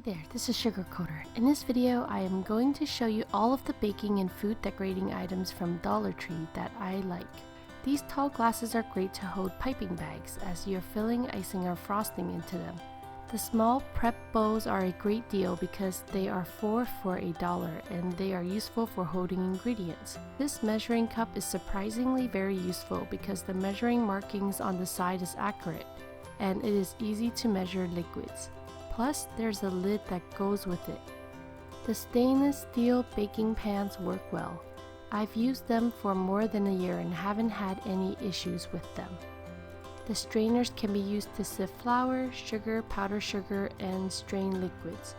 there, this is Sugarcoder. In this video, I am going to show you all of the baking and food decorating items from Dollar Tree that I like. These tall glasses are great to hold piping bags as you're filling icing or frosting into them. The small prep bowls are a great deal because they are 4 for $1 and they are useful for holding ingredients. This measuring cup is surprisingly very useful because the measuring markings on the side is accurate and it is easy to measure liquids. Plus, there's a lid that goes with it. The stainless steel baking pans work well. I've used them for more than a year and haven't had any issues with them. The strainers can be used to sift flour, sugar, powdered sugar, and strain liquids.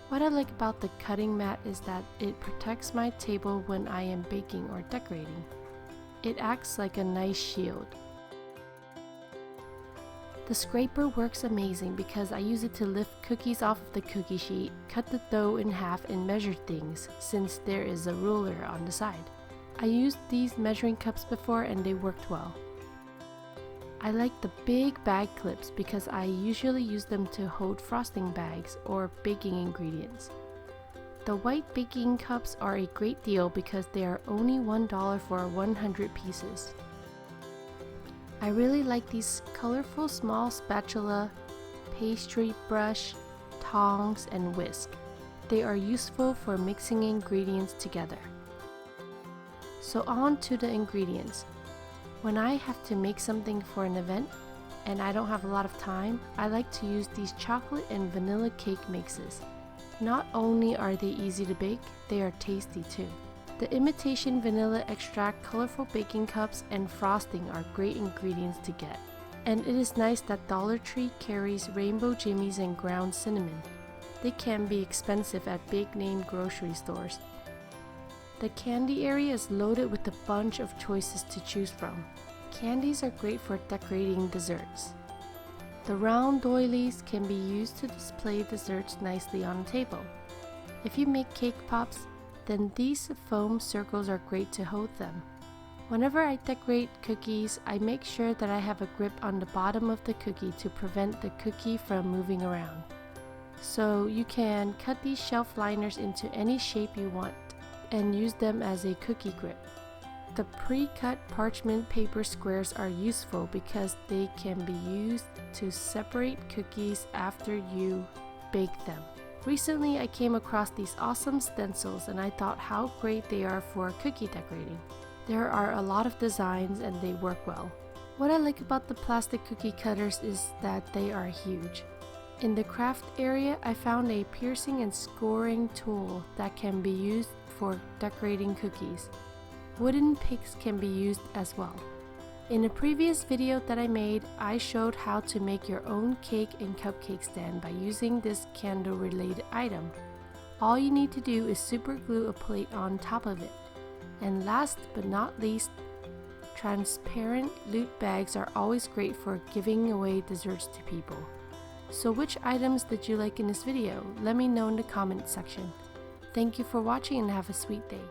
What I like about the cutting mat is that it protects my table when I am baking or decorating. It acts like a nice shield. The scraper works amazing because I use it to lift cookies off of the cookie sheet, cut the dough in half, and measure things since there is a ruler on the side. I used these measuring cups before and they worked well. I like the big bag clips because I usually use them to hold frosting bags or baking ingredients. The white baking cups are a great deal because they are only $1 for 100 pieces. I really like these colorful small spatula, pastry brush, tongs, and whisk. They are useful for mixing ingredients together. So on to the ingredients. When I have to make something for an event and I don't have a lot of time, I like to use these chocolate and vanilla cake mixes. Not only are they easy to bake, they are tasty too. The imitation vanilla extract, colorful baking cups, and frosting are great ingredients to get. And it is nice that Dollar Tree carries rainbow jimmies and ground cinnamon. They can be expensive at big name grocery stores. The candy area is loaded with a bunch of choices to choose from. Candies are great for decorating desserts. The round doilies can be used to display desserts nicely on a table. If you make cake pops, then these foam circles are great to hold them. Whenever I decorate cookies, I make sure that I have a grip on the bottom of the cookie to prevent the cookie from moving around. So you can cut these shelf liners into any shape you want and use them as a cookie grip. The pre-cut parchment paper squares are useful because they can be used to separate cookies after you bake them. Recently, I came across these awesome stencils and I thought how great they are for cookie decorating. There are a lot of designs and they work well. What I like about the plastic cookie cutters is that they are huge. In the craft area, I found a piercing and scoring tool that can be used for decorating cookies. Wooden picks can be used as well. In a previous video that I made, I showed how to make your own cake and cupcake stand by using this candle related item. All you need to do is super glue a plate on top of it. And last but not least, transparent loot bags are always great for giving away desserts to people. So which items did you like in this video? Let me know in the comment section. Thank you for watching and have a sweet day.